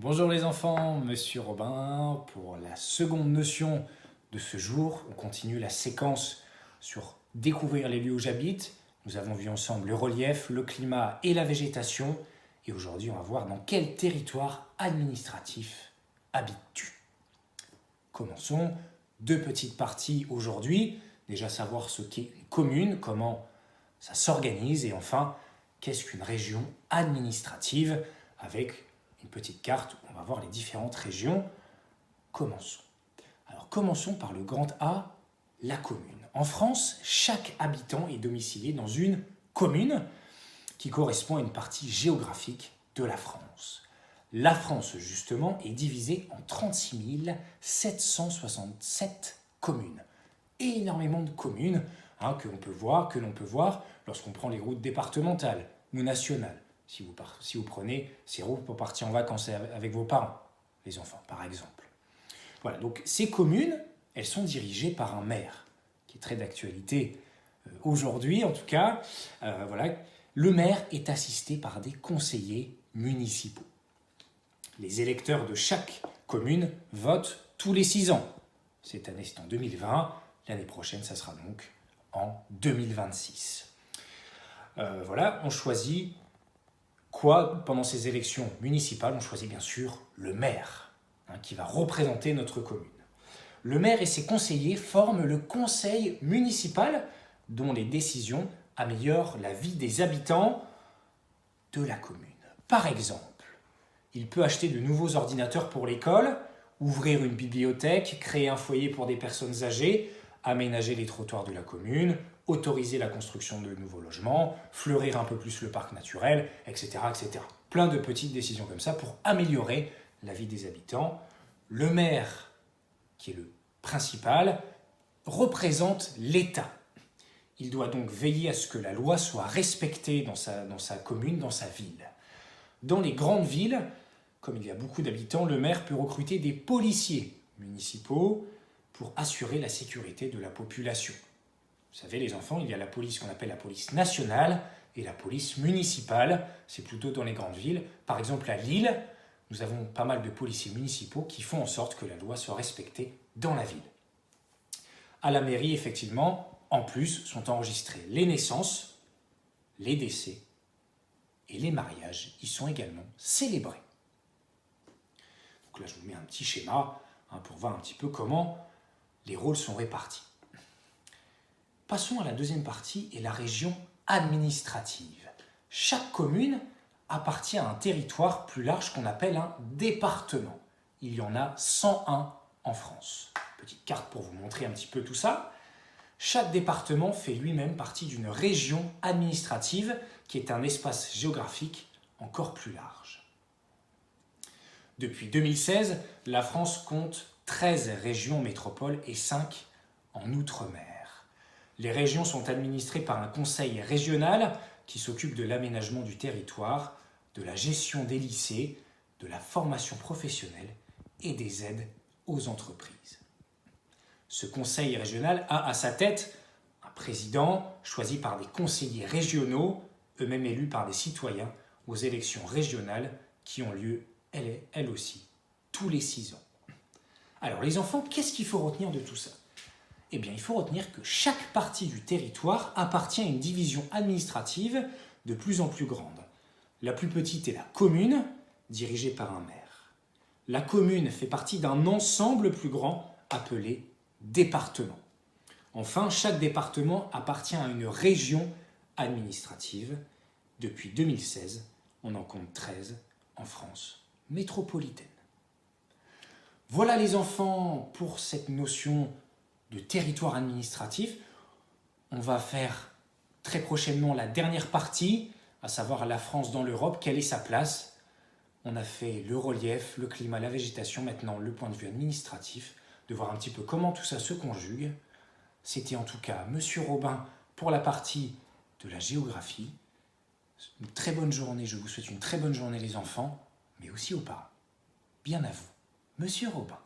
Bonjour les enfants, Monsieur Robin. Pour la seconde notion de ce jour, on continue la séquence sur découvrir les lieux où j'habite. Nous avons vu ensemble le relief, le climat et la végétation. Et aujourd'hui, on va voir dans quel territoire administratif habites-tu. Commençons. Deux petites parties aujourd'hui. Déjà savoir ce qu'est une commune, comment ça s'organise et enfin, qu'est-ce qu'une région administrative avec une petite carte où on va voir les différentes régions. Commençons. Alors commençons par le grand A, la commune. En France, chaque habitant est domicilié dans une commune qui correspond à une partie géographique de la France. La France, justement, est divisée en 36 767 communes. Énormément de communes que l'on peut voir lorsqu'on prend les routes départementales ou nationales. Si vous prenez ces routes pour partir en vacances avec vos parents, les enfants, par exemple. Voilà, donc ces communes, elles sont dirigées par un maire, qui est très d'actualité aujourd'hui en tout cas. Voilà. Le maire est assisté par des conseillers municipaux. Les électeurs de chaque commune votent tous les 6 ans. Cette année, c'est en 2020. L'année prochaine, ça sera donc en 2026. Voilà, on choisit quoi pendant ces élections municipales? On choisit bien sûr le maire, qui va représenter notre commune. Le maire et ses conseillers forment le conseil municipal dont les décisions améliorent la vie des habitants de la commune. Par exemple, il peut acheter de nouveaux ordinateurs pour l'école, ouvrir une bibliothèque, créer un foyer pour des personnes âgées, aménager les trottoirs de la commune, autoriser la construction de nouveaux logements, fleurir un peu plus le parc naturel, etc., etc. Plein de petites décisions comme ça pour améliorer la vie des habitants. Le maire, qui est le principal, représente l'État. Il doit donc veiller à ce que la loi soit respectée dans sa commune, dans sa ville. Dans les grandes villes, comme il y a beaucoup d'habitants, le maire peut recruter des policiers municipaux pour assurer la sécurité de la population. Vous savez, les enfants, il y a la police qu'on appelle la police nationale et la police municipale. C'est plutôt dans les grandes villes. Par exemple, à Lille, nous avons pas mal de policiers municipaux qui font en sorte que la loi soit respectée dans la ville. À la mairie, effectivement, en plus, sont enregistrées les naissances, les décès et les mariages. Ils sont également célébrés. Donc là, je vous mets un petit schéma pour voir un petit peu comment les rôles sont répartis. Passons à la deuxième partie et la région administrative. Chaque commune appartient à un territoire plus large qu'on appelle un département. Il y en a 101 en France. Petite carte pour vous montrer un petit peu tout ça. Chaque département fait lui-même partie d'une région administrative qui est un espace géographique encore plus large. Depuis 2016, la France compte 13 régions métropoles et 5 en outre-mer. Les régions sont administrées par un conseil régional qui s'occupe de l'aménagement du territoire, de la gestion des lycées, de la formation professionnelle et des aides aux entreprises. Ce conseil régional a à sa tête un président choisi par des conseillers régionaux, eux-mêmes élus par des citoyens aux élections régionales qui ont lieu, elles aussi, tous les 6 ans. Alors les enfants, qu'est-ce qu'il faut retenir de tout ça? Eh bien, il faut retenir que chaque partie du territoire appartient à une division administrative de plus en plus grande. La plus petite est la commune, dirigée par un maire. La commune fait partie d'un ensemble plus grand appelé département. Enfin, chaque département appartient à une région administrative. Depuis 2016, on en compte 13 en France métropolitaine. Voilà les enfants pour cette notion de territoire administratif. On va faire très prochainement la dernière partie, à savoir la France dans l'Europe, quelle est sa place. On a fait le relief, le climat, la végétation, maintenant le point de vue administratif, de voir un petit peu comment tout ça se conjugue. C'était en tout cas Monsieur Robin pour la partie de la géographie. Une très bonne journée, je vous souhaite une très bonne journée les enfants, mais aussi aux parents. Bien à vous, Monsieur Robin.